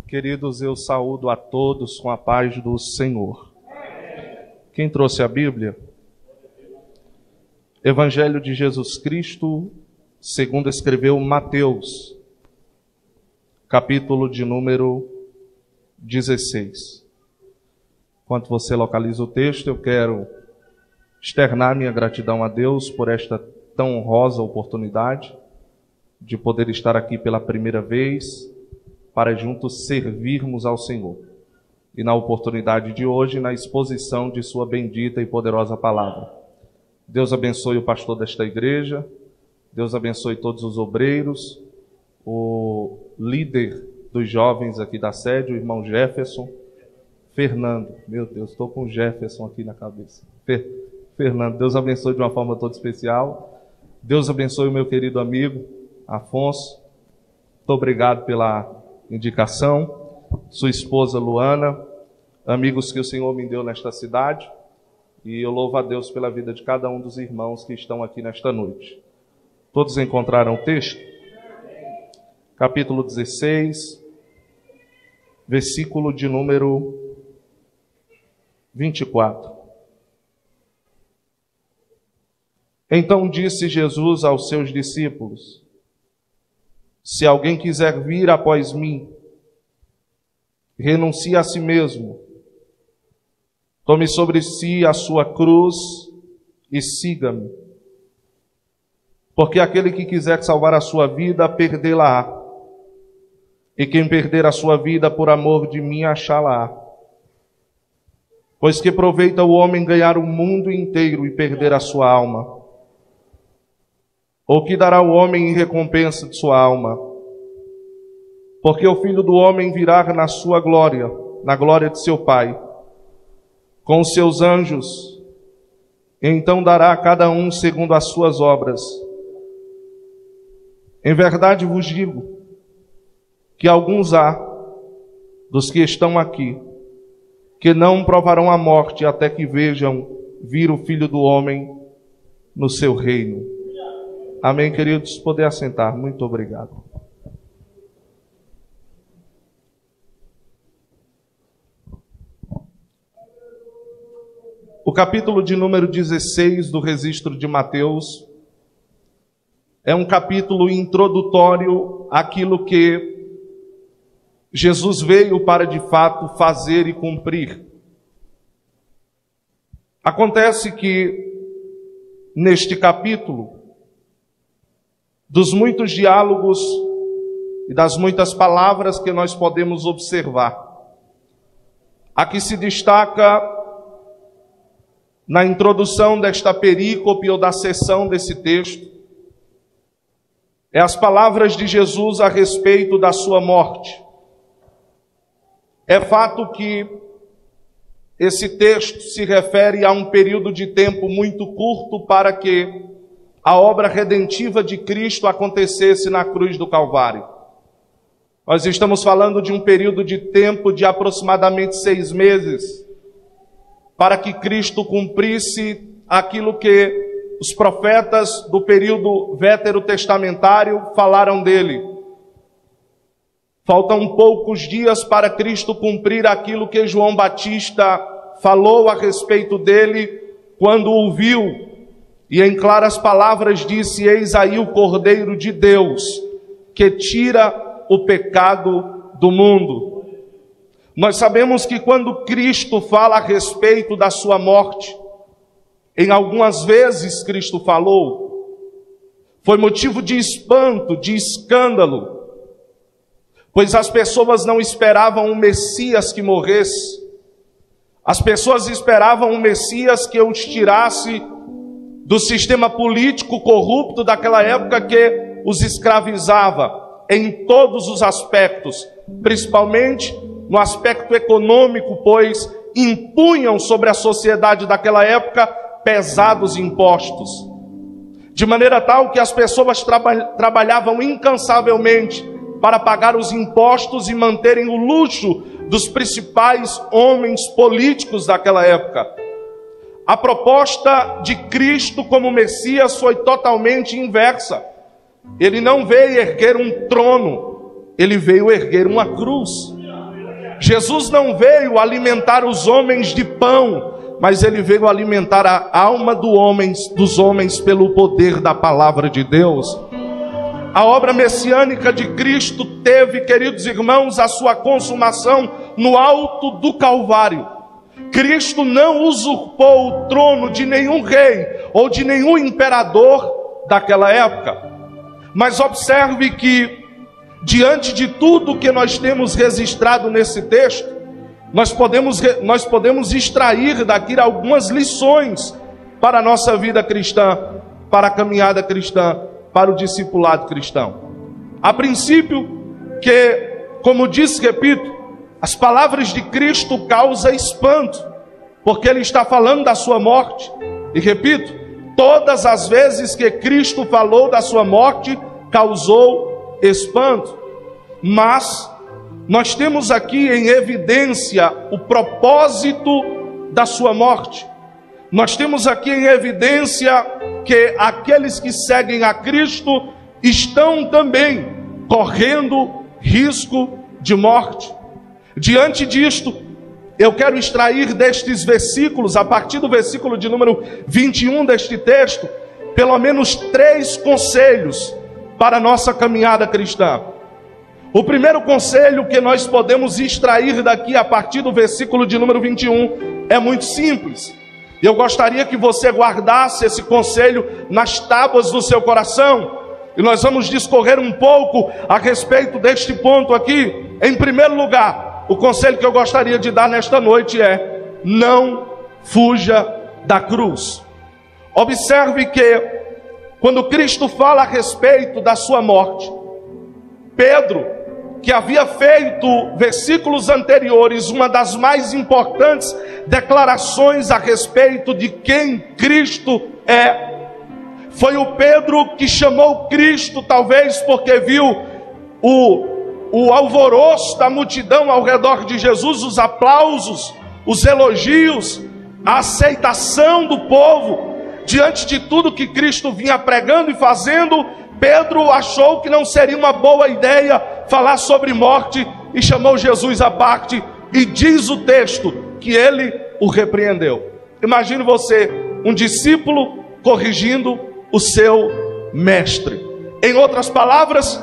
Queridos, eu saúdo a todos com a paz do Senhor. Quem trouxe a Bíblia? Evangelho de Jesus Cristo, segundo escreveu Mateus, capítulo de número 16. Enquanto você localiza o texto, eu quero externar minha gratidão a Deus por esta tão honrosa oportunidade de poder estar aqui pela primeira vez para juntos servirmos ao Senhor. E na oportunidade de hoje, na exposição de sua bendita e poderosa palavra. Deus abençoe o pastor desta igreja, Deus abençoe todos os obreiros, o líder dos jovens aqui da sede, o irmão Jefferson, Fernando. Meu Deus, estou com o Jefferson aqui na cabeça. Fernando, Deus abençoe de uma forma toda especial. Deus abençoe o meu querido amigo Afonso. Muito obrigado pela indicação. Sua esposa Luana, amigos que o Senhor me deu nesta cidade. E eu louvo a Deus pela vida de cada um dos irmãos que estão aqui nesta noite. Todos encontraram o texto? Capítulo 16, versículo de número 24. Então disse Jesus aos seus discípulos: se alguém quiser vir após mim, renuncie a si mesmo, tome sobre si a sua cruz e siga-me. Porque aquele que quiser salvar a sua vida, perdê-la-á. E quem perder a sua vida por amor de mim, achá-la-á. Pois que aproveita o homem ganhar o mundo inteiro e perder a sua alma? Ou que dará o homem em recompensa de sua alma? Porque o Filho do Homem virá na sua glória, na glória de seu Pai, com os seus anjos, e então dará a cada um segundo as suas obras. Em verdade vos digo, que alguns há, dos que estão aqui, que não provarão a morte até que vejam vir o Filho do Homem no seu reino. Amém, queridos? Poder assentar. Muito obrigado. O capítulo de número 16 do registro de Mateus é um capítulo introdutório àquilo que Jesus veio para de fato fazer e cumprir. Acontece que neste capítulo, dos muitos diálogos e das muitas palavras que nós podemos observar, aqui se destaca na introdução desta perícope ou da seção desse texto, é as palavras de Jesus a respeito da sua morte. É fato que esse texto se refere a um período de tempo muito curto para que a obra redentiva de Cristo acontecesse na cruz do Calvário. Nós estamos falando de um período de tempo de aproximadamente 6 meses, para que Cristo cumprisse aquilo que os profetas do período veterotestamentário falaram dele. Faltam poucos dias para Cristo cumprir aquilo que João Batista falou a respeito dele quando o viu. E em claras palavras disse: eis aí o Cordeiro de Deus, que tira o pecado do mundo. Nós sabemos que quando Cristo fala a respeito da sua morte, em algumas vezes Cristo falou, foi motivo de espanto, de escândalo, pois as pessoas não esperavam um Messias que morresse. As pessoas esperavam um Messias que os tirasse do sistema político corrupto daquela época que os escravizava em todos os aspectos, principalmente no aspecto econômico, pois impunham sobre a sociedade daquela época pesados impostos, de maneira tal que as pessoas trabalhavam incansavelmente para pagar os impostos e manterem o luxo dos principais homens políticos daquela época. A proposta de Cristo como Messias foi totalmente inversa. Ele não veio erguer um trono, ele veio erguer uma cruz. Jesus não veio alimentar os homens de pão, mas ele veio alimentar a alma dos homens pelo poder da palavra de Deus. A obra messiânica de Cristo teve, queridos irmãos, a sua consumação no alto do Calvário. Cristo não usurpou o trono de nenhum rei ou de nenhum imperador daquela época. Mas observe que, diante de tudo que nós temos registrado nesse texto, nós podemos extrair daqui algumas lições para a nossa vida cristã, para a caminhada cristã, para o discipulado cristão. A princípio, que, como disse, repito, as palavras de Cristo causam espanto, porque ele está falando da sua morte. E repito, todas as vezes que Cristo falou da sua morte, causou espanto. Mas nós temos aqui em evidência o propósito da sua morte. Nós temos aqui em evidência que aqueles que seguem a Cristo estão também correndo risco de morte. Diante disto, eu quero extrair destes versículos, a partir do versículo de número 21 deste texto, pelo menos 3 conselhos para a nossa caminhada cristã. O primeiro conselho que nós podemos extrair daqui, a partir do versículo de número 21, é muito simples. Eu gostaria que você guardasse esse conselho nas tábuas do seu coração, e nós vamos discorrer um pouco a respeito deste ponto aqui. Em primeiro lugar, o conselho que eu gostaria de dar nesta noite é: não fuja da cruz. Observe que, quando Cristo fala a respeito da sua morte, Pedro, que havia feito versículos anteriores uma das mais importantes declarações a respeito de quem Cristo é, foi o Pedro que chamou Cristo, talvez porque viu o alvoroço da multidão ao redor de Jesus, os aplausos, os elogios, a aceitação do povo, diante de tudo que Cristo vinha pregando e fazendo. Pedro achou que não seria uma boa ideia falar sobre morte e chamou Jesus à parte, e diz o texto que ele o repreendeu. Imagine você, um discípulo corrigindo o seu mestre. Em outras palavras,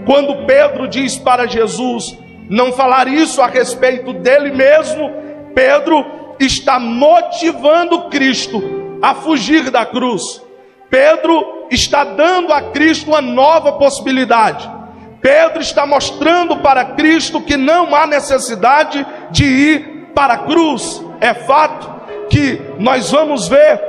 quando Pedro diz para Jesus não falar isso a respeito dele mesmo, Pedro está motivando Cristo a fugir da cruz. Pedro está dando a Cristo uma nova possibilidade. Pedro está mostrando para Cristo que não há necessidade de ir para a cruz. É fato que nós vamos ver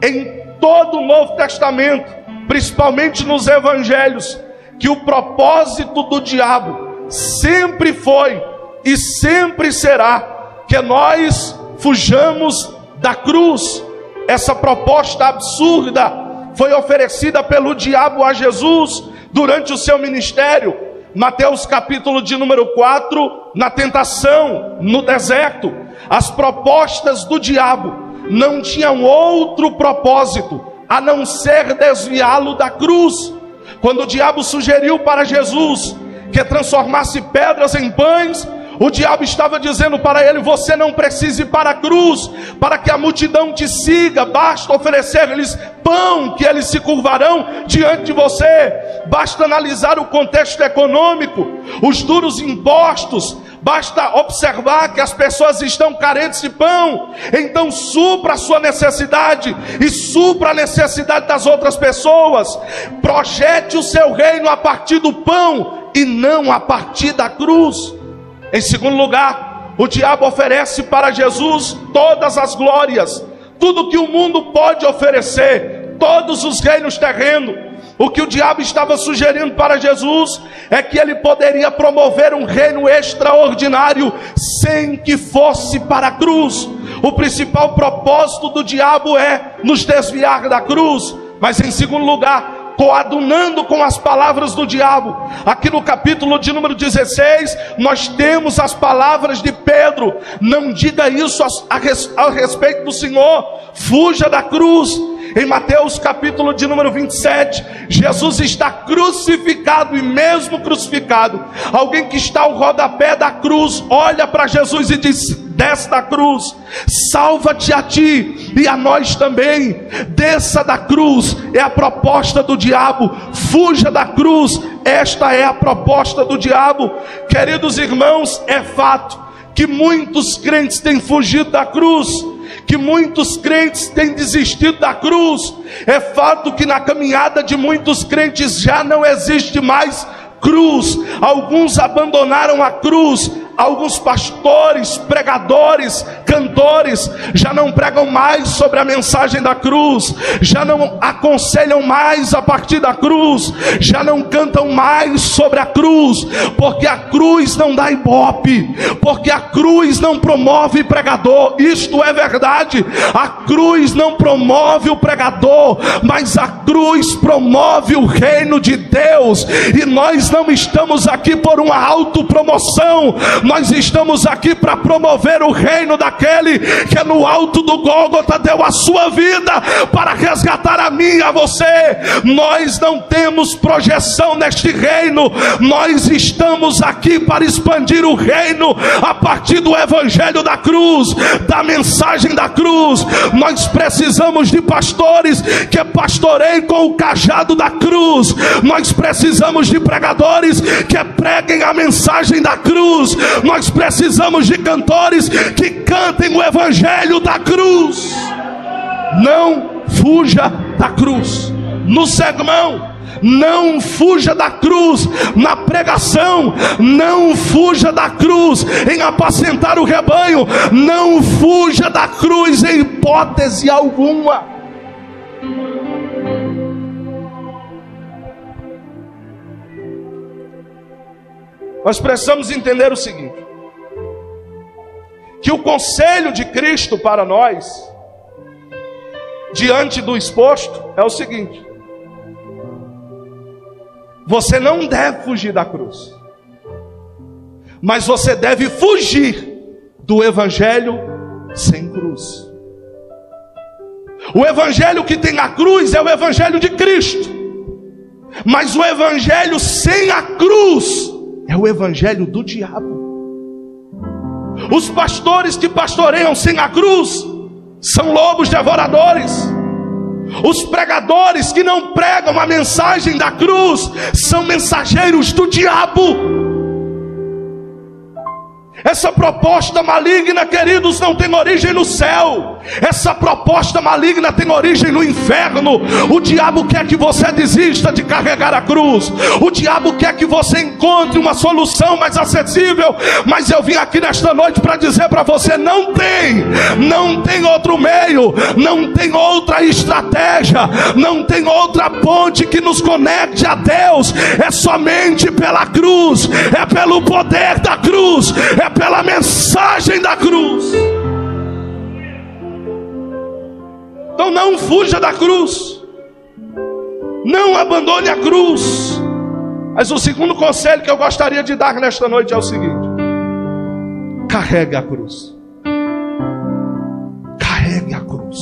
em todo o Novo Testamento, principalmente nos Evangelhos, que o propósito do diabo sempre foi e sempre será que nós fujamos da cruz. Essa proposta absurda foi oferecida pelo diabo a Jesus durante o seu ministério. Mateus capítulo de número 4, na tentação, no deserto. As propostas do diabo não tinham outro propósito a não ser desviá-lo da cruz. Quando o diabo sugeriu para Jesus que transformasse pedras em pães, o diabo estava dizendo para ele: você não precisa ir para a cruz para que a multidão te siga, basta oferecer-lhes pão que eles se curvarão diante de você. Basta analisar o contexto econômico, os duros impostos, basta observar que as pessoas estão carentes de pão. Então supra a sua necessidade e supra a necessidade das outras pessoas. Projete o seu reino a partir do pão e não a partir da cruz. Em segundo lugar, o diabo oferece para Jesus todas as glórias, tudo que o mundo pode oferecer, todos os reinos terrenos. O que o diabo estava sugerindo para Jesus é que ele poderia promover um reino extraordinário sem que fosse para a cruz. O principal propósito do diabo é nos desviar da cruz. Mas em segundo lugar, coadunando com as palavras do diabo, aqui no capítulo de número 16, nós temos as palavras de Pedro: não diga isso a respeito do Senhor, fuja da cruz. Em Mateus capítulo de número 27, Jesus está crucificado, e mesmo crucificado, alguém que está ao rodapé da cruz olha para Jesus e diz: desce da cruz, salva-te a ti e a nós também, desça da cruz. É a proposta do diabo. Fuja da cruz, esta é a proposta do diabo. Queridos irmãos, é fato que muitos crentes têm fugido da cruz, que muitos crentes têm desistido da cruz. É fato que na caminhada de muitos crentes já não existe mais cruz. Alguns abandonaram a cruz. Alguns pastores, pregadores, cantores já não pregam mais sobre a mensagem da cruz, já não aconselham mais a partir da cruz, já não cantam mais sobre a cruz, porque a cruz não dá ibope, porque a cruz não promove pregador. Isto é verdade, a cruz não promove o pregador, mas a cruz promove o reino de Deus. E nós não estamos aqui por uma autopromoção, nós estamos aqui para promover o reino daquele que no alto do Gólgota deu a sua vida para resgatar a mim e a você. Nós não temos projeção neste reino, nós estamos aqui para expandir o reino a partir do evangelho da cruz, da mensagem da cruz. Nós precisamos de pastores que pastoreiem com o cajado da cruz, nós precisamos de pregadores que preguem a mensagem da cruz, nós precisamos de cantores que cantem o evangelho da cruz. Não fuja da cruz no sermão, não fuja da cruz na pregação, não fuja da cruz em apacentar o rebanho, não fuja da cruz em hipótese alguma. Nós precisamos entender o seguinte: que o conselho de Cristo para nós, diante do exposto, é o seguinte: você não deve fugir da cruz, mas você deve fugir do evangelho sem cruz. O evangelho que tem a cruz é o evangelho de Cristo, mas o evangelho sem a cruz é o evangelho do diabo. Os pastores que pastoreiam sem a cruz são lobos devoradores. Os pregadores que não pregam a mensagem da cruz são mensageiros do diabo. Essa proposta maligna, queridos, não tem origem no céu. Essa proposta maligna tem origem no inferno. O diabo quer que você desista de carregar a cruz. O diabo quer que você encontre uma solução mais acessível. Mas eu vim aqui nesta noite para dizer para você: não tem outro meio, não tem outra estratégia, não tem outra ponte que nos conecte a Deus. É somente pela cruz, é pelo poder da cruz, é pela mensagem da cruz. Então não fuja da cruz, não abandone a cruz. Mas o segundo conselho que eu gostaria de dar nesta noite é o seguinte: carregue a cruz. Carregue a cruz.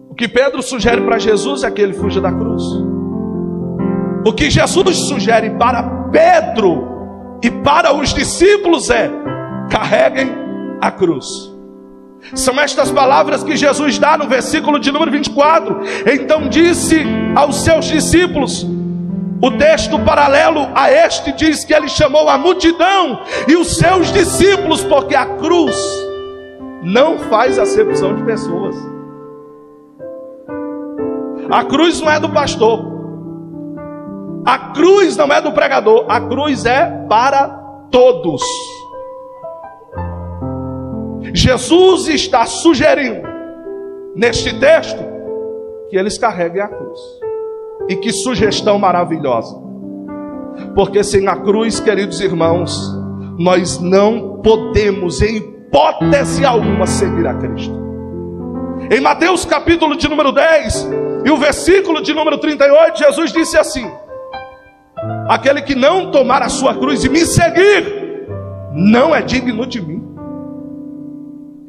O que Pedro sugere para Jesus é que ele fuja da cruz. O que Jesus sugere para Pedro e para os discípulos é: carreguem a cruz. São estas palavras que Jesus dá no versículo de número 24. Então disse aos seus discípulos. O texto paralelo a este diz que ele chamou a multidão e os seus discípulos, porque a cruz não faz acepção de pessoas. A cruz não é do pastor, a cruz não é do pregador, a cruz é para todos. Jesus está sugerindo neste texto que eles carreguem a cruz. E que sugestão maravilhosa! Porque sem a cruz, queridos irmãos, nós não podemos em hipótese alguma seguir a Cristo. Em Mateus capítulo de número 10 e o versículo de número 38, Jesus disse assim: aquele que não tomar a sua cruz e me seguir, não é digno de mim.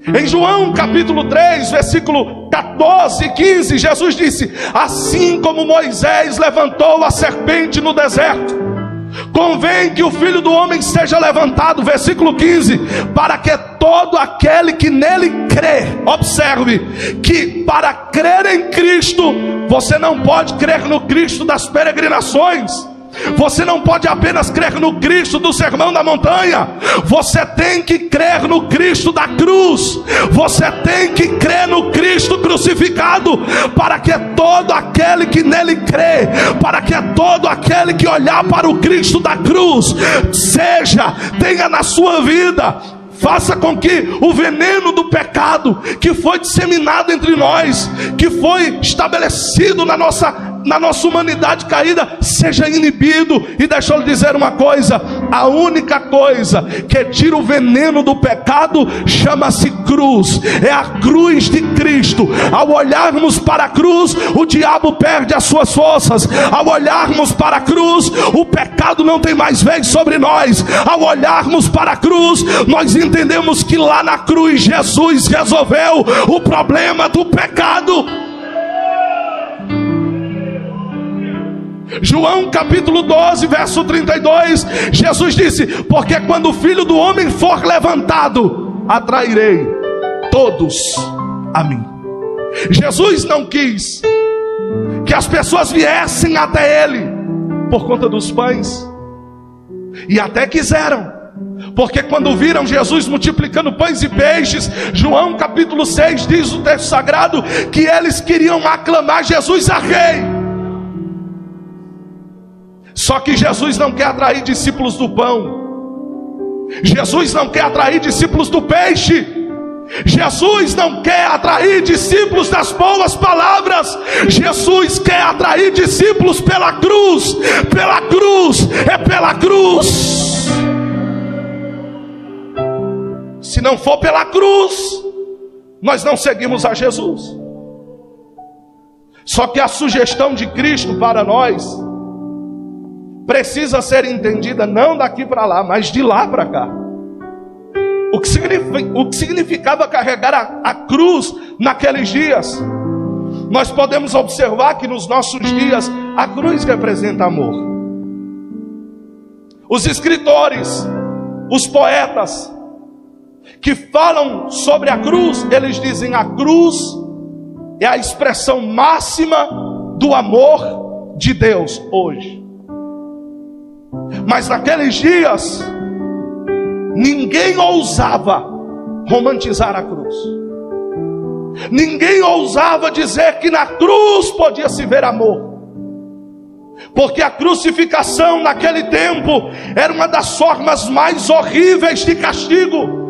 Em João capítulo 3, versículo 14 e 15, Jesus disse: assim como Moisés levantou a serpente no deserto, convém que o Filho do Homem seja levantado, versículo 15, para que todo aquele que nele crê, observe que para crer em Cristo, você não pode crer no Cristo das peregrinações, você não pode apenas crer no Cristo do Sermão da Montanha, você tem que crer no Cristo da cruz, você tem que crer no Cristo crucificado, para que todo aquele que nele crê, para que todo aquele que olhar para o Cristo da cruz, tenha na sua vida, faça com que o veneno do pecado que foi disseminado entre nós, que foi estabelecido na nossa humanidade caída, seja inibido. E deixa eu lhe dizer uma coisa: a única coisa que tira o veneno do pecado chama-se cruz, é a cruz de Cristo. Ao olharmos para a cruz, o diabo perde as suas forças. Ao olharmos para a cruz, o pecado não tem mais vez sobre nós. Ao olharmos para a cruz, nós entendemos que lá na cruz Jesus resolveu o problema do pecado. João capítulo 12, verso 32, Jesus disse: porque quando o Filho do Homem for levantado, atrairei todos a mim. Jesus não quis que as pessoas viessem até Ele por conta dos pães, e até quiseram, porque quando viram Jesus multiplicando pães e peixes, João capítulo 6 diz o texto sagrado que eles queriam aclamar Jesus a rei. Só que Jesus não quer atrair discípulos do pão, Jesus não quer atrair discípulos do peixe, Jesus não quer atrair discípulos das boas palavras, Jesus quer atrair discípulos pela cruz. Pela cruz, é pela cruz. Se não for pela cruz, nós não seguimos a Jesus. Só que a sugestão de Cristo para nós precisa ser entendida não daqui para lá, mas de lá para cá. O que significava carregar a cruz naqueles dias? Nós podemos observar que nos nossos dias a cruz representa amor. Os escritores, os poetas que falam sobre a cruz, eles dizem: a cruz é a expressão máxima do amor de Deus hoje. Mas naqueles dias, ninguém ousava romantizar a cruz. Ninguém ousava dizer que na cruz podia se ver amor. Porque a crucificação naquele tempo era uma das formas mais horríveis de castigo.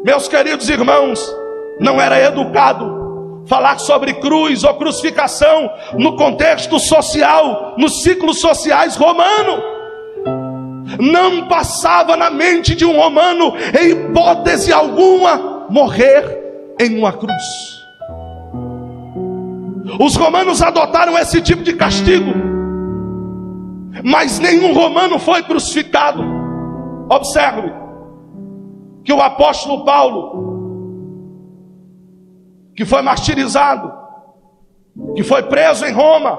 Meus queridos irmãos, não era educado falar sobre cruz ou crucificação no contexto social, nos ciclos sociais romanos. Não passava na mente de um romano, em hipótese alguma, morrer em uma cruz. Os romanos adotaram esse tipo de castigo, mas nenhum romano foi crucificado. Observe que o apóstolo Paulo, que foi martirizado, que foi preso em Roma,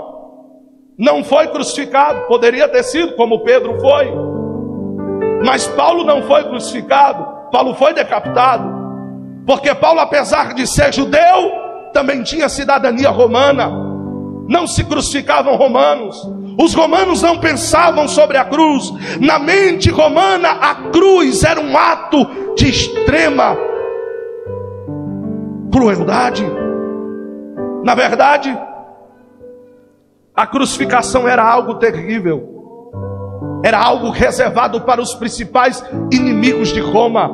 não foi crucificado. Poderia ter sido, como Pedro foi, mas Paulo não foi crucificado. Paulo foi decapitado, porque Paulo, apesar de ser judeu, também tinha cidadania romana. Não se crucificavam romanos. Os romanos não pensavam sobre a cruz. Na mente romana, a cruz era um ato de extrema crueldade. Na verdade, a crucificação era algo terrível, era algo reservado para os principais inimigos de Roma.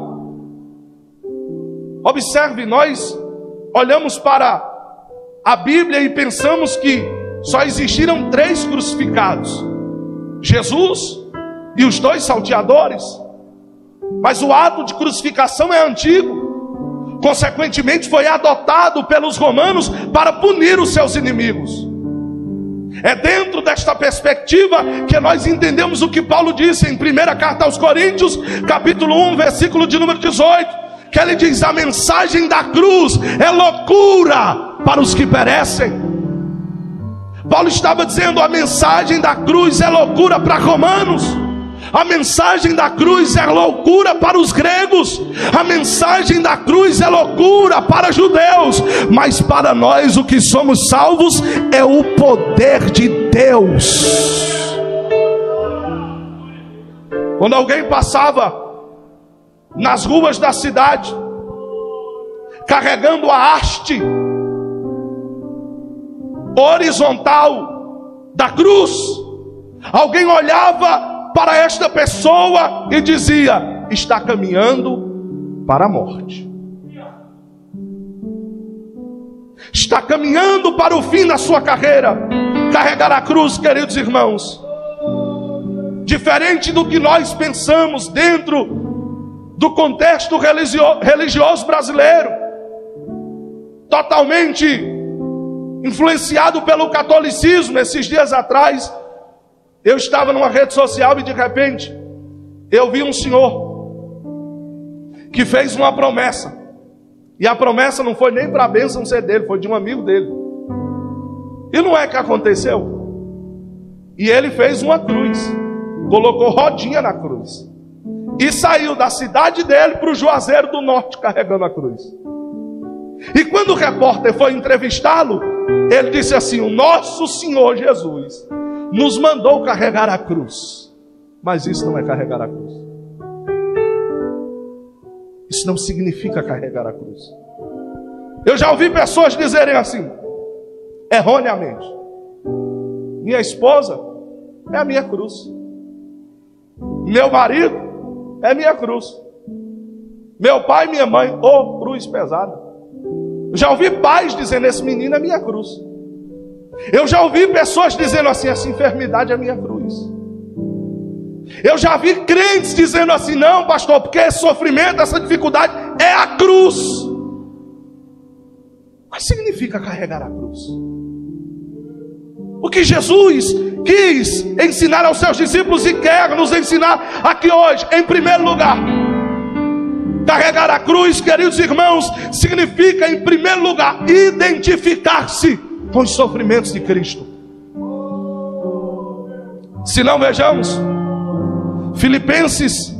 Observe, nós olhamos para a Bíblia e pensamos que só existiram 3 crucificados: Jesus e os 2 salteadores. Mas o ato de crucificação é antigo, consequentemente foi adotado pelos romanos para punir os seus inimigos. É dentro desta perspectiva que nós entendemos o que Paulo disse em 1ª carta aos Coríntios, capítulo 1, versículo de número 18, que ele diz: a mensagem da cruz é loucura para os que perecem. Paulo estava dizendo: a mensagem da cruz é loucura para romanos, a mensagem da cruz é loucura para os gregos, a mensagem da cruz é loucura para judeus, mas para nós, o que somos salvos, é o poder de Deus. Quando alguém passava nas ruas da cidade carregando a haste horizontal da cruz, alguém olhava para esta pessoa e dizia: está caminhando para a morte, está caminhando para o fim da sua carreira. Carregar a cruz, queridos irmãos, diferente do que nós pensamos dentro do contexto religioso brasileiro, totalmente influenciado pelo catolicismo. Esses dias atrás, eu estava numa rede social e de repente eu vi um senhor que fez uma promessa, e a promessa não foi nem para a bênção ser dele, foi de um amigo dele. E não é que aconteceu? E ele fez uma cruz, colocou rodinha na cruz e saiu da cidade dele para o Juazeiro do Norte carregando a cruz. E quando o repórter foi entrevistá-lo, ele disse assim: o nosso Senhor Jesus nos mandou carregar a cruz. Mas isso não é carregar a cruz. Isso não significa carregar a cruz. Eu já ouvi pessoas dizerem assim, erroneamente: minha esposa é a minha cruz, meu marido é minha cruz, meu pai e minha mãe, ô cruz pesada. Eu já ouvi pais dizendo: esse menino é minha cruz. Eu já ouvi pessoas dizendo assim: essa enfermidade é minha cruz. Eu já vi crentes dizendo assim: não, pastor, porque esse sofrimento, essa dificuldade é a cruz. O que significa carregar a cruz? O que Jesus quis ensinar aos seus discípulos e quer nos ensinar aqui hoje, em primeiro lugar, carregar a cruz, queridos irmãos, significa, em primeiro lugar, identificar-se com os sofrimentos de Cristo. Se não, vejamos Filipenses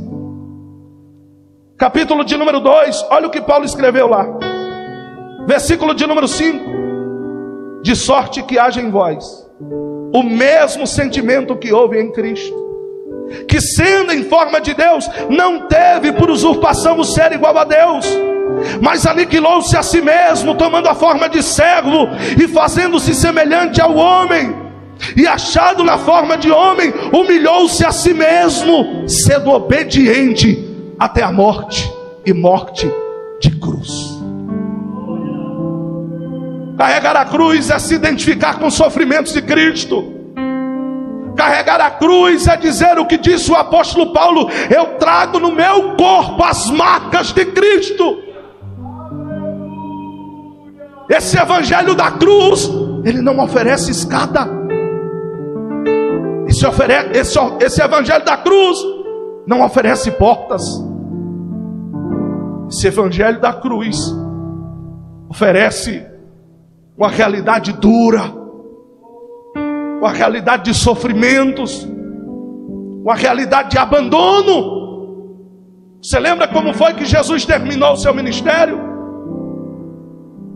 capítulo de número 2, olha o que Paulo escreveu lá, versículo de número 5: de sorte que haja em vós o mesmo sentimento que houve em Cristo, que sendo em forma de Deus, não teve por usurpação o ser igual a Deus, mas aniquilou-se a si mesmo, tomando a forma de servo e fazendo-se semelhante ao homem, e achado na forma de homem, humilhou-se a si mesmo, sendo obediente até a morte, e morte de cruz. Carregar a cruz é se identificar com os sofrimentos de Cristo. Carregar a cruz é dizer o que disse o apóstolo Paulo: eu trago no meu corpo as marcas de Cristo. Esse evangelho da cruz, ele não oferece escada. Esse evangelho da cruz não oferece portas. Esse evangelho da cruz oferece uma realidade dura, uma realidade de sofrimentos, uma realidade de abandono. Você lembra como foi que Jesus terminou o seu ministério?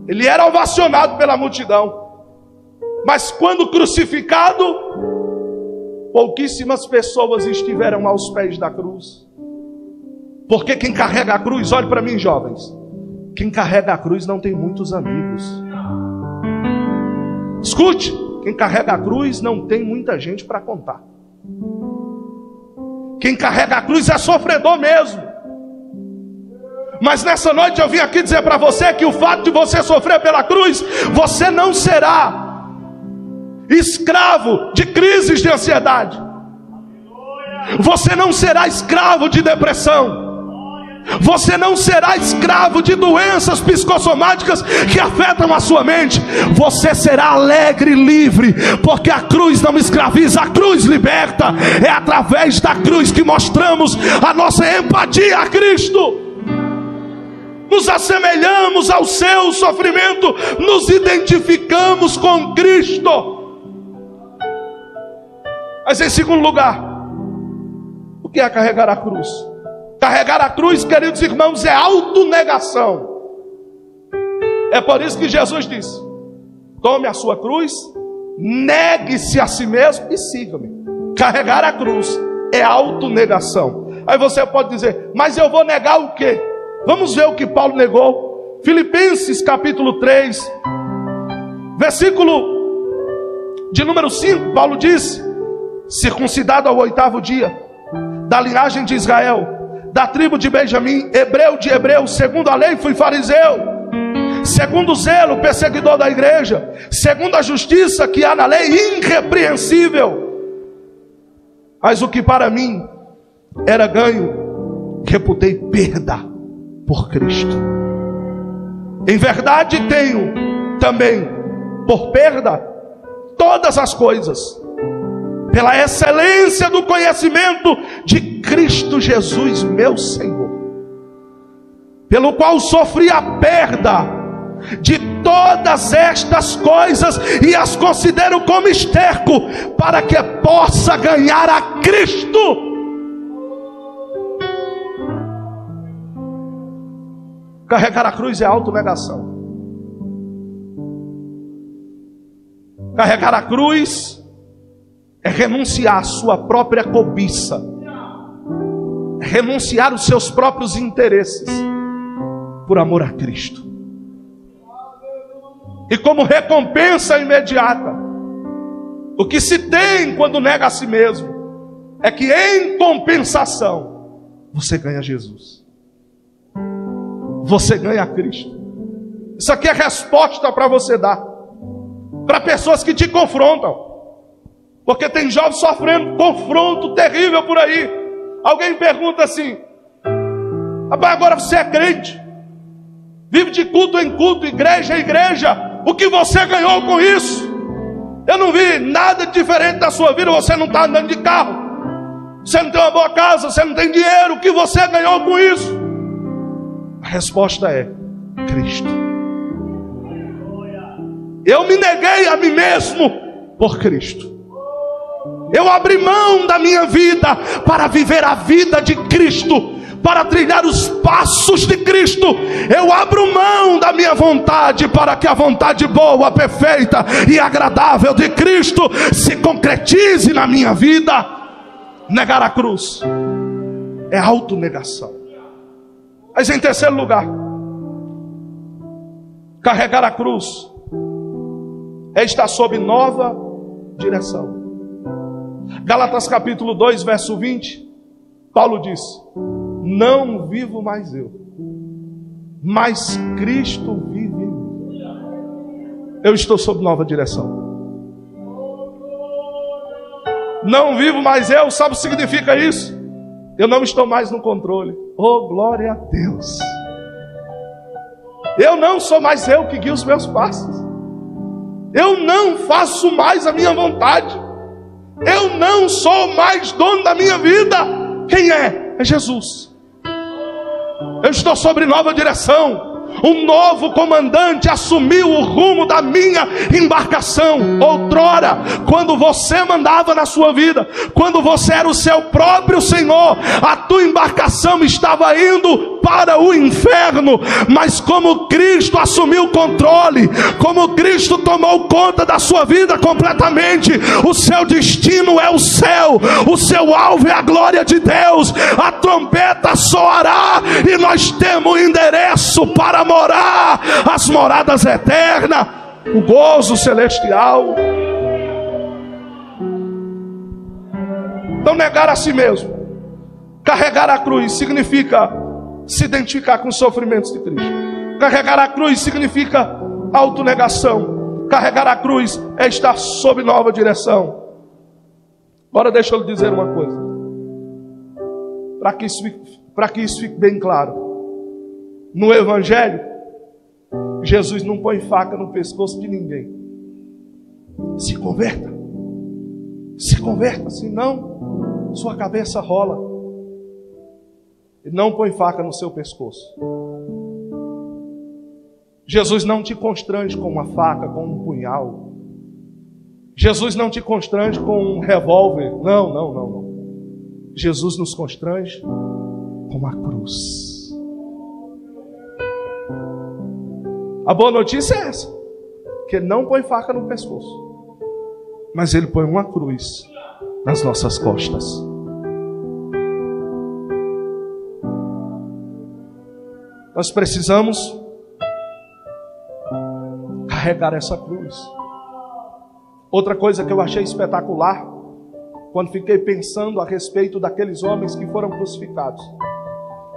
Ele era ovacionado pela multidão, mas quando crucificado, pouquíssimas pessoas estiveram aos pés da cruz. Porque quem carrega a cruz, olhe para mim, jovens, quem carrega a cruz não tem muitos amigos. Escute, quem carrega a cruz não tem muita gente para contar. Quem carrega a cruz é sofredor mesmo. Mas nessa noite eu vim aqui dizer para você que o fato de você sofrer pela cruz, você não será escravo de crises de ansiedade. Você não será escravo de depressão. Você não será escravo de doenças psicossomáticas que afetam a sua mente. Você será alegre e livre, porque a cruz não escraviza, a cruz liberta. É através da cruz que mostramos a nossa empatia a Cristo. nos assemelhamos ao seu sofrimento, nos identificamos com Cristo. Mas em segundo lugar, o que é carregar a cruz? Carregar a cruz, queridos irmãos, é autonegação. É por isso que Jesus disse: tome a sua cruz, negue-se a si mesmo e siga-me. Carregar a cruz é autonegação. Aí você pode dizer: mas eu vou negar o quê? Vamos ver o que Paulo negou. Filipenses capítulo 3, versículo de número 5, Paulo diz: circuncidado ao 8º dia, da linhagem de Israel, da tribo de Benjamim, hebreu de hebreus, segundo a lei fui fariseu, segundo o zelo, perseguidor da igreja, segundo a justiça que há na lei, irrepreensível. Mas o que para mim era ganho, reputei perda por Cristo. Em verdade tenho também por perda todas as coisas, pela excelência do conhecimento de Cristo Jesus, meu Senhor, pelo qual sofri a perda de todas estas coisas e as considero como esterco, para que possa ganhar a Cristo. Carregar a cruz é autonegação. Carregar a cruz é renunciar à sua própria cobiça, renunciar aos seus próprios interesses, por amor a Cristo. E como recompensa imediata, o que se tem quando nega a si mesmo, é que em compensação, você ganha Jesus. Você ganha Cristo. Isso aqui é resposta para você dar, para pessoas que te confrontam. Porque tem jovens sofrendo confronto terrível por aí. Alguém pergunta assim: rapaz, agora você é crente, vive de culto em culto, igreja em igreja, o que você ganhou com isso? Eu não vi nada diferente da sua vida. Você não está andando de carro, você não tem uma boa casa, você não tem dinheiro, o que você ganhou com isso? A resposta é Cristo. Eu me neguei a mim mesmo por Cristo. Eu abri mão da minha vida para viver a vida de Cristo, para trilhar os passos de Cristo. Eu abro mão da minha vontade para que a vontade boa, perfeita e agradável de Cristo se concretize na minha vida. Negar a cruz é autonegação. Mas em terceiro lugar, carregar a cruz é estar sob nova direção. Gálatas capítulo 2, verso 20, Paulo diz: não vivo mais eu, mas Cristo vive em mim. Eu estou sob nova direção. Não vivo mais eu, sabe o que significa isso? Eu não estou mais no controle. Oh, glória a Deus. Eu não sou mais eu que guio os meus passos. Eu não faço mais a minha vontade. Eu não sou mais dono da minha vida. Quem é? É Jesus. Eu estou sobre nova direção. Um novo comandante assumiu o rumo da minha embarcação. Outrora, quando você mandava na sua vida, quando você era o seu próprio Senhor, a tua embarcação estava indo para o inferno. Mas como Cristo assumiu o controle, como Cristo tomou conta da sua vida completamente, o seu destino é o céu, o seu alvo é a glória de Deus. A trombeta soará e nós temos endereço para morar as moradas eternas, o gozo celestial. Então, negar a si mesmo, carregar a cruz, significa se identificar com os sofrimentos de Cristo. Carregar a cruz significa autonegação. Carregar a cruz é estar sob nova direção. Agora deixa eu lhe dizer uma coisa, para que isso fique bem claro. No Evangelho, Jesus não põe faca no pescoço de ninguém. Se converta. Se converta, senão sua cabeça rola. Ele não põe faca no seu pescoço. Jesus não te constrange com uma faca, com um punhal. Jesus não te constrange com um revólver. Não. Jesus nos constrange com a cruz. A boa notícia é essa, que Ele não põe faca no pescoço, mas Ele põe uma cruz nas nossas costas. Nós precisamos carregar essa cruz. Outra coisa que eu achei espetacular, quando fiquei pensando a respeito daqueles homens que foram crucificados,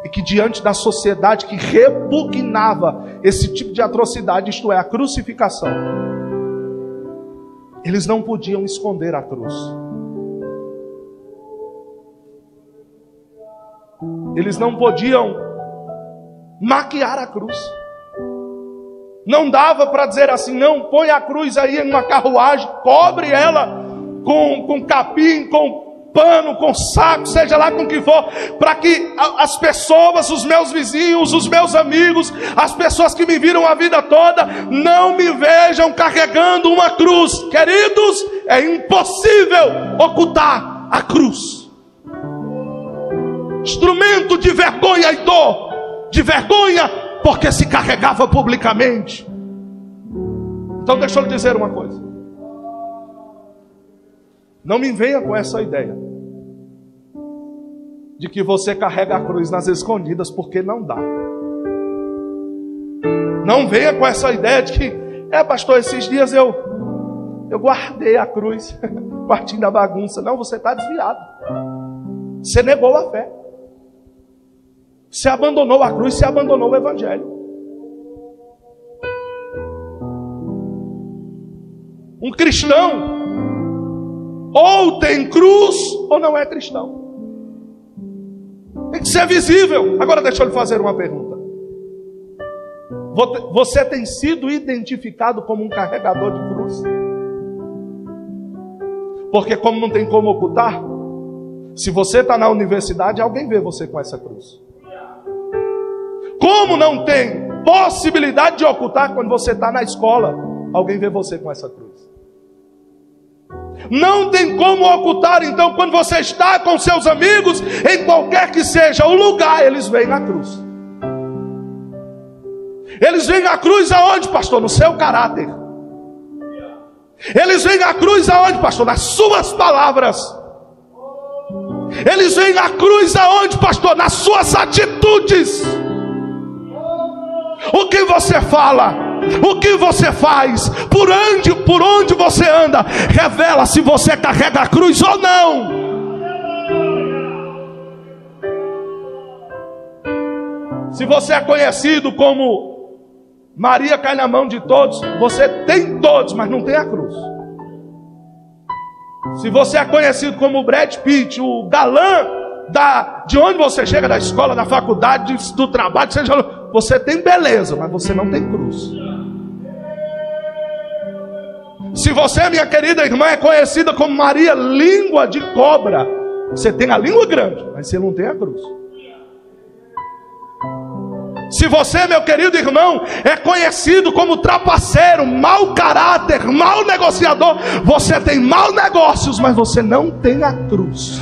e que diante da sociedade que repugnava esse tipo de atrocidade, isto é, a crucificação, eles não podiam esconder a cruz. Eles não podiam maquiar a cruz. Não dava para dizer assim, não, põe a cruz aí em uma carruagem, cobre ela com capim, com pano, com saco, seja lá com o que for, para que as pessoas, os meus vizinhos, os meus amigos, as pessoas que me viram a vida toda, não me vejam carregando uma cruz. Queridos, é impossível ocultar a cruz. Instrumento de vergonha e dor, de vergonha porque se carregava publicamente. Então deixa eu lhe dizer uma coisa. Não me venha com essa ideia de que você carrega a cruz nas escondidas, porque não dá. Não venha com essa ideia de que, pastor, esses dias eu guardei a cruz, partindo da bagunça. Não, você está desviado. Você negou a fé. Você abandonou a cruz, você abandonou o evangelho. Um cristão ou tem cruz ou não é cristão. Tem que ser visível. Agora deixa eu lhe fazer uma pergunta. Você tem sido identificado como um carregador de cruz? Porque como não tem como ocultar, se você está na universidade, alguém vê você com essa cruz. Como não tem possibilidade de ocultar quando você está na escola, alguém vê você com essa cruz. Não tem como ocultar então quando você está com seus amigos, em qualquer que seja o lugar, eles veem a cruz. Eles veem a cruz aonde, pastor? No seu caráter. Eles veem a cruz aonde, pastor? Nas suas palavras. Eles veem a cruz aonde, pastor? Nas suas atitudes. O que você fala, o que você faz, por onde você anda, revela se você carrega a cruz ou não. Se você é conhecido como Maria cai na mão de todos, você tem todos, mas não tem a cruz. Se você é conhecido como Brad Pitt, o galã de onde você chega, da escola, da faculdade, do trabalho, você tem beleza, mas você não tem cruz. Se você, minha querida irmã, é conhecida como Maria língua de cobra, você tem a língua grande, mas você não tem a cruz. Se você, meu querido irmão, é conhecido como trapaceiro, mau caráter, mau negociador, você tem maus negócios, mas você não tem a cruz.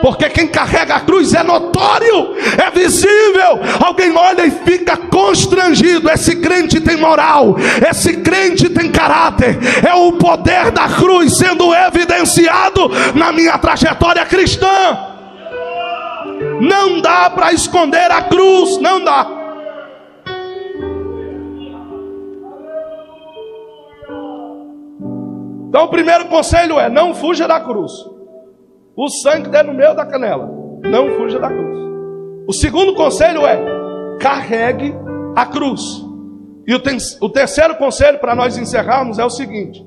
Porque quem carrega a cruz é notório, é visível. Alguém olha e fica constrangido. Esse crente tem moral, esse crente tem caráter. É o poder da cruz sendo evidenciado na minha trajetória cristã. Não dá para esconder a cruz, não dá. Então o primeiro conselho é: não fuja da cruz. O sangue der no meio da canela, não fuja da cruz. O segundo conselho é: carregue a cruz. E o terceiro conselho, para nós encerrarmos, é o seguinte: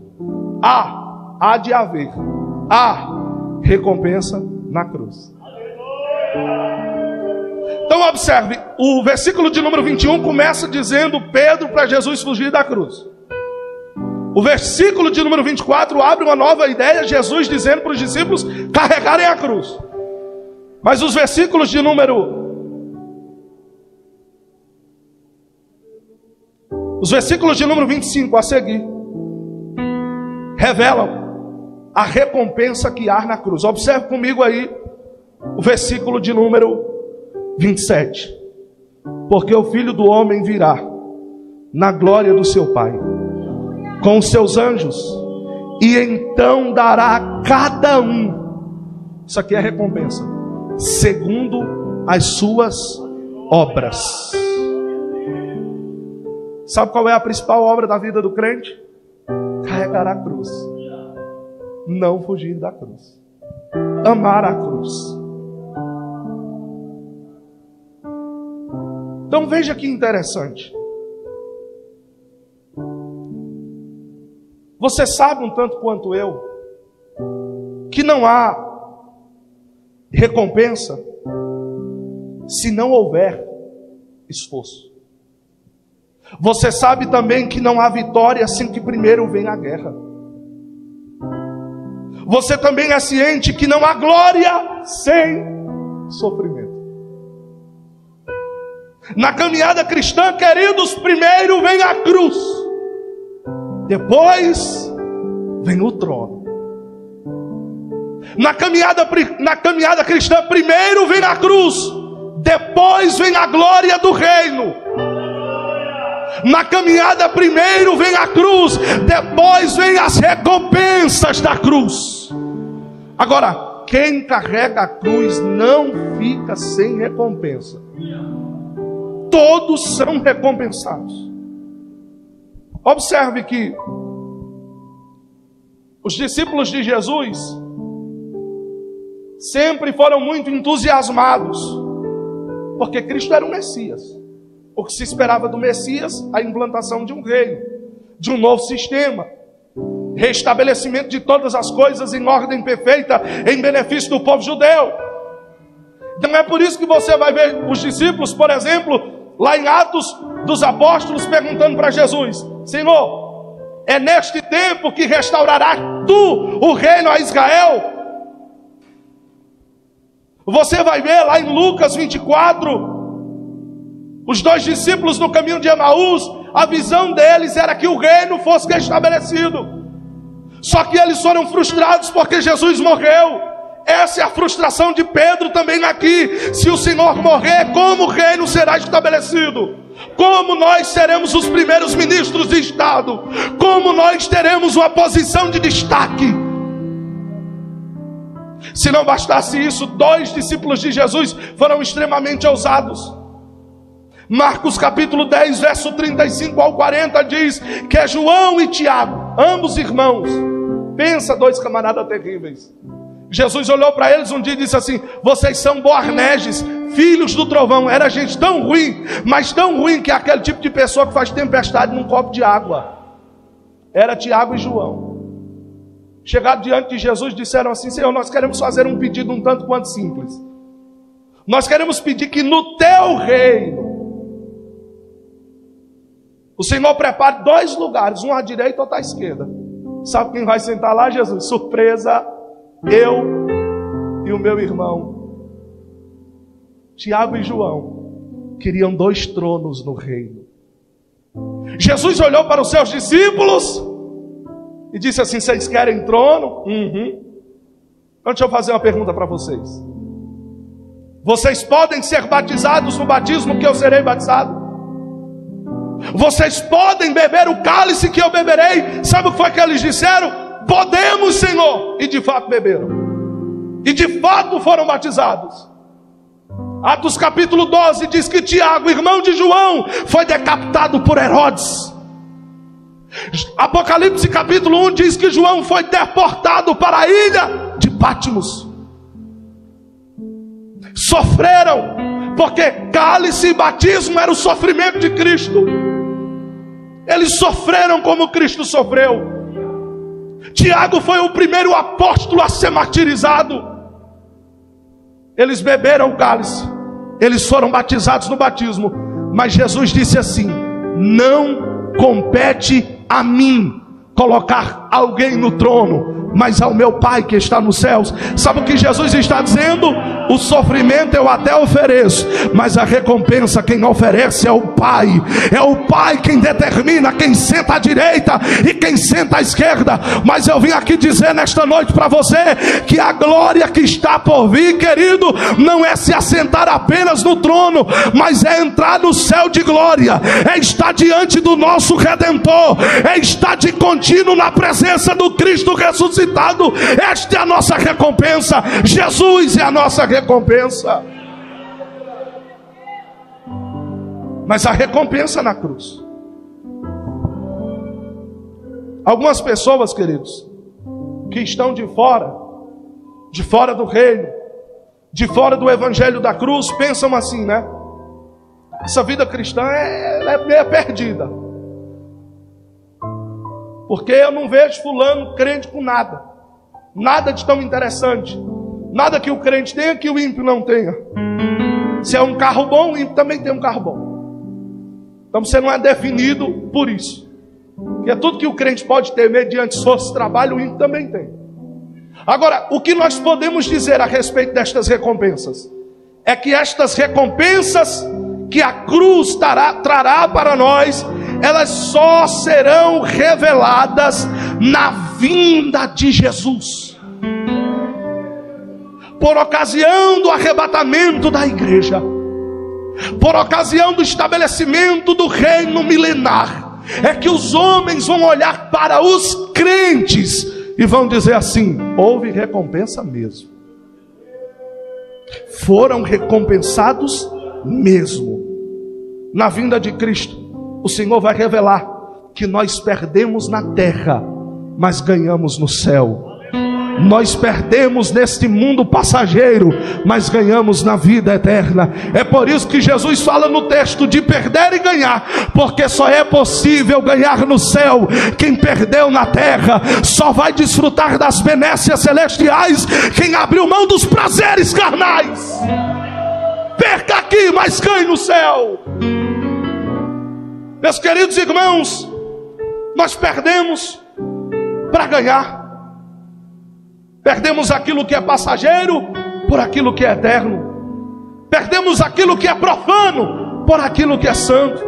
há de haver recompensa na cruz. Então observe, o versículo de número 21 começa dizendo Pedro para Jesus fugir da cruz. O versículo de número 24 abre uma nova ideia, Jesus dizendo para os discípulos carregarem a cruz. Mas os versículos de número Os versículos de número 25 a seguir revelam a recompensa que há na cruz. Observe comigo aí o versículo de número 27. Porque o Filho do Homem virá na glória do seu Pai, com os seus anjos, e então dará a cada um, isso aqui é recompensa, segundo as suas obras. Sabe qual é a principal obra da vida do crente? Carregar a cruz, não fugir da cruz, amar a cruz. Então veja que interessante. Você sabe um tanto quanto eu que não há recompensa se não houver esforço. Você sabe também que não há vitória sem que primeiro venha a guerra. Você também é ciente que não há glória sem sofrimento. Na caminhada cristã, queridos, primeiro vem a cruz, depois vem o trono. Na caminhada cristã, primeiro vem a cruz, depois vem a glória do reino. Na caminhada, primeiro vem a cruz, depois vem as recompensas da cruz. Agora, quem carrega a cruz não fica sem recompensa. Todos são recompensados. Observe que os discípulos de Jesus sempre foram muito entusiasmados, porque Cristo era o Messias. O que se esperava do Messias? A implantação de um reino, de um novo sistema, restabelecimento de todas as coisas em ordem perfeita, em benefício do povo judeu. Então é por isso que você vai ver os discípulos, por exemplo, lá em Atos dos Apóstolos, perguntando para Jesus: Senhor, é neste tempo que restaurarás tu o reino a Israel? Você vai ver lá em Lucas 24, os dois discípulos no caminho de Emaús, a visão deles era que o reino fosse restabelecido. Só que eles foram frustrados porque Jesus morreu. Essa é a frustração de Pedro também aqui. Se o Senhor morrer, como o reino será estabelecido? Como nós seremos os primeiros ministros de Estado? Como nós teremos uma posição de destaque? Se não bastasse isso, dois discípulos de Jesus foram extremamente ousados. Marcos capítulo 10, verso 35 ao 40 diz que é João e Tiago, ambos irmãos. Pensa, dois camaradas terríveis. Jesus olhou para eles um dia e disse assim: vocês são Boanerges, filhos do trovão. Era gente tão ruim, mas tão ruim, que é aquele tipo de pessoa que faz tempestade num copo de água. Era Tiago e João. Chegaram diante de Jesus, disseram assim: Senhor, nós queremos fazer um pedido um tanto quanto simples. Nós queremos pedir que no teu reino o Senhor prepare 2 lugares, um à direita e outro à esquerda. Sabe quem vai sentar lá, Jesus? Surpresa, eu e o meu irmão. Tiago e João queriam 2 tronos no reino. Jesus olhou para os seus discípulos e disse assim: vocês querem trono? Então deixa eu fazer uma pergunta para vocês. Vocês podem ser batizados no batismo que eu serei batizado? Vocês podem beber o cálice que eu beberei? Sabe o que foi que eles disseram? Podemos, Senhor. E de fato beberam. E de fato foram batizados. Atos capítulo 12 diz que Tiago, irmão de João, foi decapitado por Herodes. Apocalipse capítulo 1 diz que João foi deportado para a ilha de Patmos. Sofreram, porque cálice e batismo era o sofrimento de Cristo. Eles sofreram como Cristo sofreu. Tiago foi o primeiro apóstolo a ser martirizado. Eles beberam o cálice, eles foram batizados no batismo, mas Jesus disse assim: não compete a mim colocar alguém no trono, mas ao meu Pai que está nos céus. Sabe o que Jesus está dizendo? O sofrimento eu até ofereço, mas a recompensa quem oferece é o Pai. É o Pai quem determina quem senta à direita e quem senta à esquerda. Mas eu vim aqui dizer nesta noite para você que a glória que está por vir, querido, não é se assentar apenas no trono, mas é entrar no céu de glória, é estar diante do nosso Redentor, é estar de contínuo na presença do Cristo ressuscitado. Esta é a nossa recompensa. Jesus é a nossa recompensa. Mas a recompensa na cruz. Algumas pessoas, queridos, que estão de fora do reino, de fora do evangelho da cruz, pensam assim, né? Essa vida cristã é meio perdida, porque eu não vejo fulano crente com nada, nada de tão interessante, nada que o crente tenha que o ímpio não tenha. Se é um carro bom, o ímpio também tem um carro bom. Então você não é definido por isso, porque tudo que o crente pode ter mediante esforço e trabalho, o ímpio também tem. Agora, o que nós podemos dizer a respeito destas recompensas? É que estas recompensas que a cruz trará para nós, elas só serão reveladas na vinda de Jesus, por ocasião do arrebatamento da igreja, por ocasião do estabelecimento do reino milenar. É que os homens vão olhar para os crentes e vão dizer assim: houve recompensa mesmo, foram recompensados mesmo. Na vinda de Cristo, o Senhor vai revelar que nós perdemos na terra, mas ganhamos no céu. Nós perdemos neste mundo passageiro, mas ganhamos na vida eterna. É por isso que Jesus fala no texto de perder e ganhar, porque só é possível ganhar no céu. Quem perdeu na terra só vai desfrutar das benécias celestiais quem abriu mão dos prazeres carnais. Perca aqui, mas ganhe no céu. Meus queridos irmãos, nós perdemos para ganhar. Perdemos aquilo que é passageiro por aquilo que é eterno. Perdemos aquilo que é profano por aquilo que é santo.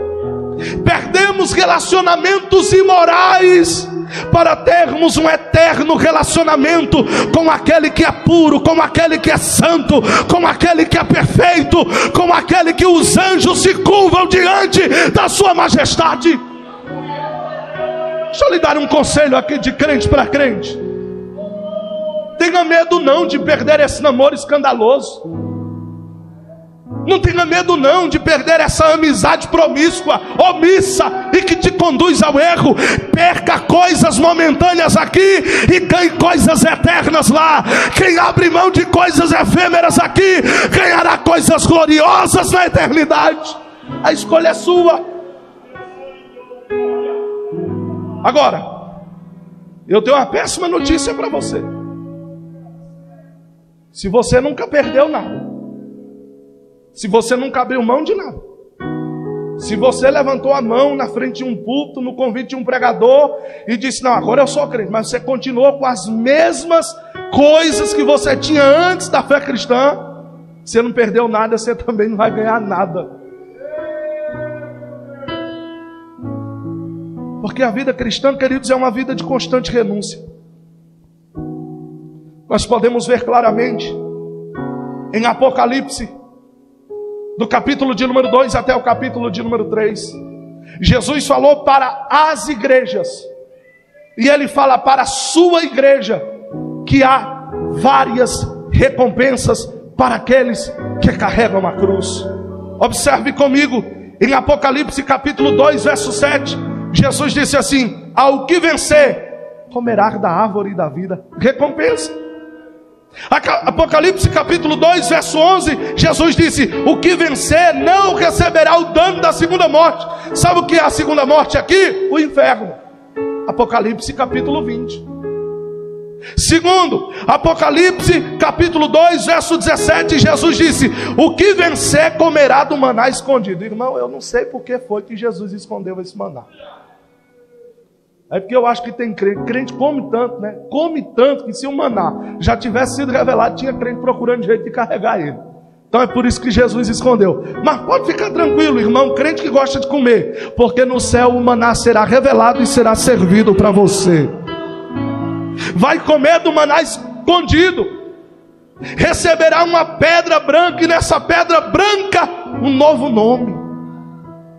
Perdemos relacionamentos imorais para termos um eterno relacionamento com aquele que é puro, com aquele que é santo, com aquele que é perfeito, com aquele que os anjos se curvam diante da sua majestade. Deixa eu lhe dar um conselho aqui de crente para crente. Tenha medo não de perder esse namoro escandaloso. Não tenha medo não de perder essa amizade promíscua, omissa e que te conduz ao erro. Perca coisas momentâneas aqui e ganhe coisas eternas lá. Quem abre mão de coisas efêmeras aqui ganhará coisas gloriosas na eternidade. A escolha é sua. Agora, eu tenho uma péssima notícia para você. Se você nunca perdeu nada, se você nunca abriu mão de nada, se você levantou a mão na frente de um púlpito, no convite de um pregador e disse: não, agora eu sou crente, mas você continuou com as mesmas coisas que você tinha antes da fé cristã, você não perdeu nada, você também não vai ganhar nada. Porque a vida cristã, queridos, é uma vida de constante renúncia. Nós podemos ver claramente em Apocalipse, do capítulo de número 2 até o capítulo de número 3, Jesus falou para as igrejas, e ele fala para a sua igreja, que há várias recompensas para aqueles que carregam a cruz. Observe comigo, em Apocalipse capítulo 2, verso 7, Jesus disse assim: ao que vencer, comerá da árvore da vida. Recompensa. Apocalipse capítulo 2, verso 11, Jesus disse: o que vencer não receberá o dano da segunda morte. Sabe o que é a segunda morte aqui? O inferno. Apocalipse capítulo 20. Segundo, Apocalipse capítulo 2, verso 17, Jesus disse: o que vencer comerá do maná escondido. Irmão, eu não sei por que foi que Jesus escondeu esse maná. É porque eu acho que tem crente come tanto, né? Come tanto que se o maná já tivesse sido revelado, tinha crente procurando jeito de carregar ele. Então é por isso que Jesus escondeu. Mas pode ficar tranquilo, irmão, crente que gosta de comer, porque no céu o maná será revelado e será servido para você. Vai comer do maná escondido. Receberá uma pedra branca, e nessa pedra branca um novo nome.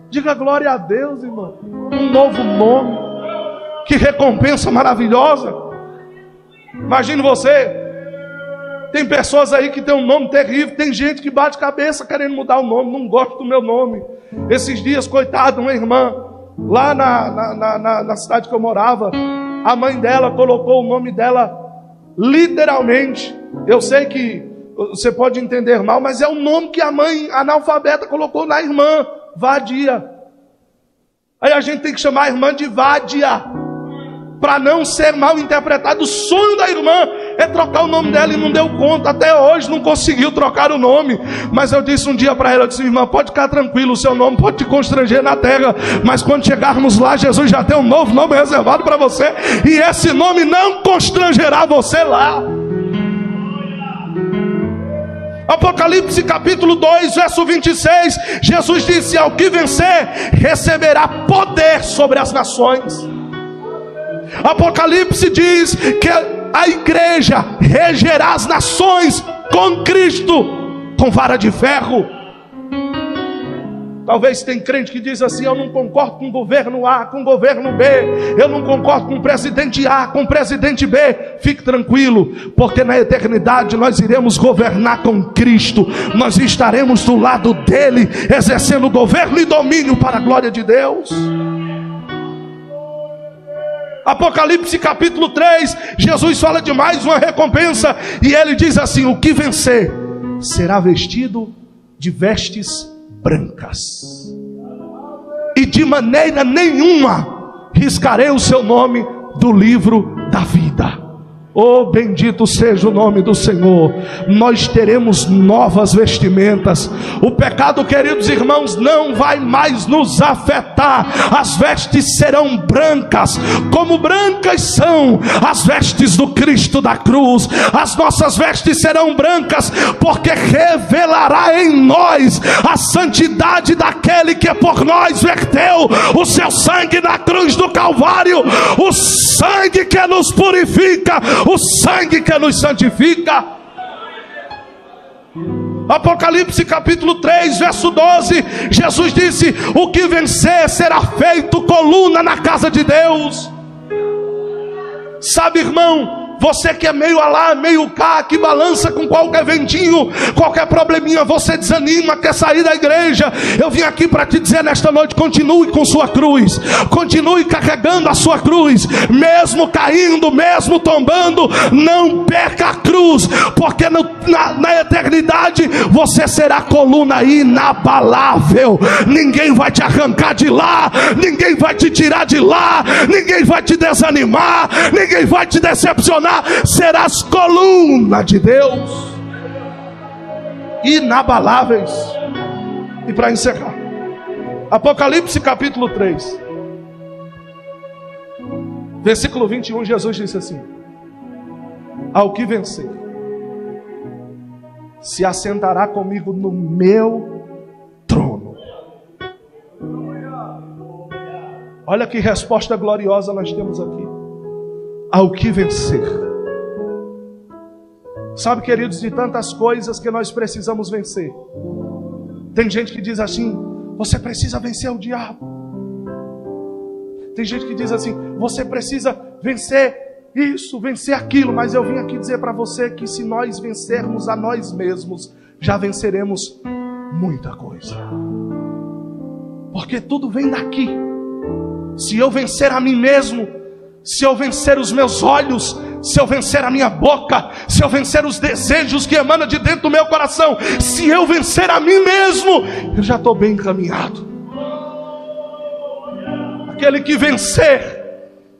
Diga glória a Deus, irmão. Um novo nome. Que recompensa maravilhosa. Imagine você. Tem pessoas aí que tem um nome terrível. Tem gente que bate cabeça querendo mudar o nome. Não gosto do meu nome. Esses dias, coitada, uma irmã lá na cidade que eu morava, a mãe dela colocou o nome dela literalmente. Eu sei que você pode entender mal, mas é o nome que a mãe analfabeta colocou na irmã, Vadia. Aí a gente tem que chamar a irmã de Vádia, para não ser mal interpretado. O sonho da irmã é trocar o nome dela e não deu conta, até hoje não conseguiu trocar o nome. Mas eu disse um dia para ela, eu disse: irmã, pode ficar tranquilo, o seu nome pode te constranger na terra, mas quando chegarmos lá, Jesus já tem um novo nome reservado para você, e esse nome não constrangerá você lá. Apocalipse capítulo 2, verso 26, Jesus disse: ao que vencer, receberá poder sobre as nações. Apocalipse diz que a igreja regerá as nações com Cristo, com vara de ferro. Talvez tem crente que diz assim: eu não concordo com o governo A, com o governo B, eu não concordo com o presidente A, com o presidente B. Fique tranquilo, porque na eternidade nós iremos governar com Cristo. Nós estaremos do lado dele, exercendo governo e domínio para a glória de Deus. Apocalipse capítulo 3, Jesus fala de mais uma recompensa, e ele diz assim: o que vencer será vestido de vestes brancas, e de maneira nenhuma riscarei o seu nome do livro da vida. Oh, bendito seja o nome do Senhor. Nós teremos novas vestimentas. O pecado, queridos irmãos, não vai mais nos afetar. As vestes serão brancas, como brancas são as vestes do Cristo da cruz. As nossas vestes serão brancas, porque revelará em nós a santidade daquele que por nós verteu o seu sangue na cruz do Calvário. O sangue que nos purifica, o sangue que nos santifica. Apocalipse capítulo 3, verso 12, Jesus disse: o que vencer será feito coluna na casa de Deus. Sabe, irmão, você que é meio lá, meio cá, que balança com qualquer ventinho, qualquer probleminha, você desanima, quer sair da igreja. Eu vim aqui para te dizer nesta noite: continue com sua cruz, continue carregando a sua cruz, mesmo caindo, mesmo tombando, não perca a cruz, porque na eternidade você será coluna inabalável. Ninguém vai te arrancar de lá, ninguém vai te tirar de lá, ninguém vai te desanimar, ninguém vai te decepcionar. Serás coluna de Deus, inabaláveis. E para encerrar, Apocalipse capítulo 3, versículo 21, Jesus disse assim: ao que vencer, se assentará comigo no meu trono. Olha que resposta gloriosa nós temos aqui. Ao que vencer. Sabe, queridos, de tantas coisas que nós precisamos vencer. Tem gente que diz assim: você precisa vencer o diabo. Tem gente que diz assim: você precisa vencer isso, vencer aquilo. Mas eu vim aqui dizer para você que se nós vencermos a nós mesmos, já venceremos muita coisa. Porque tudo vem daqui. Se eu vencer a mim mesmo, se eu vencer os meus olhos, se eu vencer a minha boca, se eu vencer os desejos que emanam de dentro do meu coração, se eu vencer a mim mesmo, eu já estou bem encaminhado. Aquele que vencer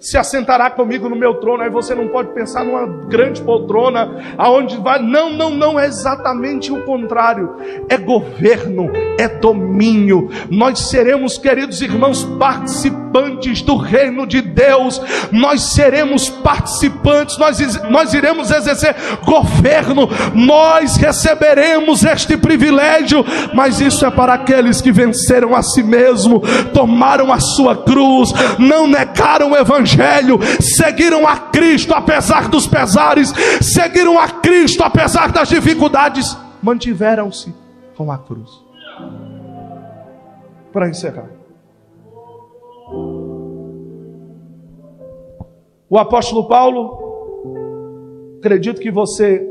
se assentará comigo no meu trono. Aí você não pode pensar numa grande poltrona aonde vai. Não, é exatamente o contrário. É governo, é domínio. Nós seremos, queridos irmãos, participantes participantes do reino de Deus, nós seremos participantes, nós iremos exercer governo, nós receberemos este privilégio, mas isso é para aqueles que venceram a si mesmo, tomaram a sua cruz, não negaram o evangelho, seguiram a Cristo apesar dos pesares, seguiram a Cristo apesar das dificuldades, mantiveram-se com a cruz. Para encerrar, o apóstolo Paulo, acredito que você,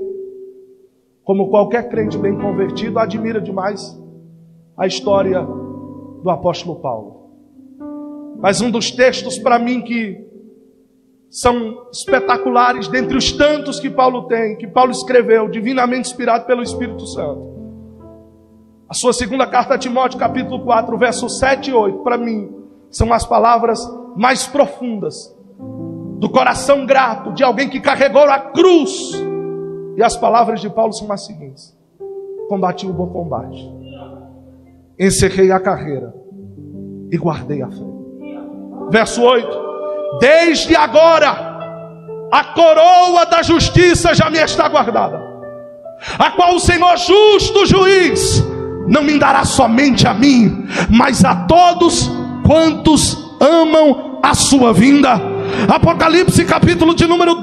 como qualquer crente bem convertido, admira demais a história do apóstolo Paulo. Mas um dos textos para mim que são espetaculares, dentre os tantos que Paulo tem, que Paulo escreveu, divinamente inspirado pelo Espírito Santo. A sua segunda carta a Timóteo, capítulo 4, versos 7 e 8, para mim, são as palavras mais profundas do coração grato de alguém que carregou a cruz. E as palavras de Paulo são as seguintes: combati o bom combate, encerrei a carreira e guardei a fé. Verso 8: desde agora a coroa da justiça já me está guardada, a qual o Senhor justo juiz não me dará somente a mim, mas a todos quantos amam a sua vinda. Apocalipse capítulo de número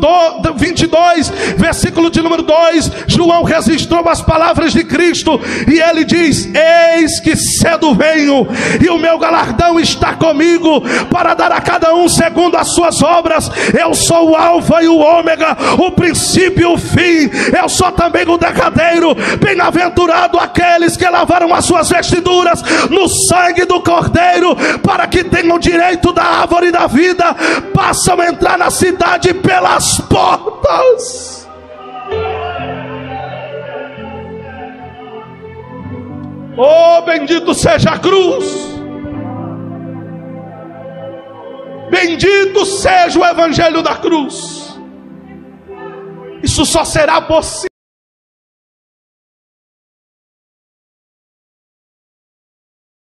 22, versículo de número 2, João registrou as palavras de Cristo e ele diz: eis que cedo venho e o meu galardão está comigo para dar a cada um segundo as suas obras. Eu sou o alfa e o ômega, o princípio e o fim, eu sou também o derradeiro. Bem-aventurado aqueles que lavaram as suas vestiduras no sangue do Cordeiro, para que tenham direito da árvore da vida, possam entrar na cidade pelas portas. Oh, bendito seja a cruz, bendito seja o evangelho da cruz. Isso só será possível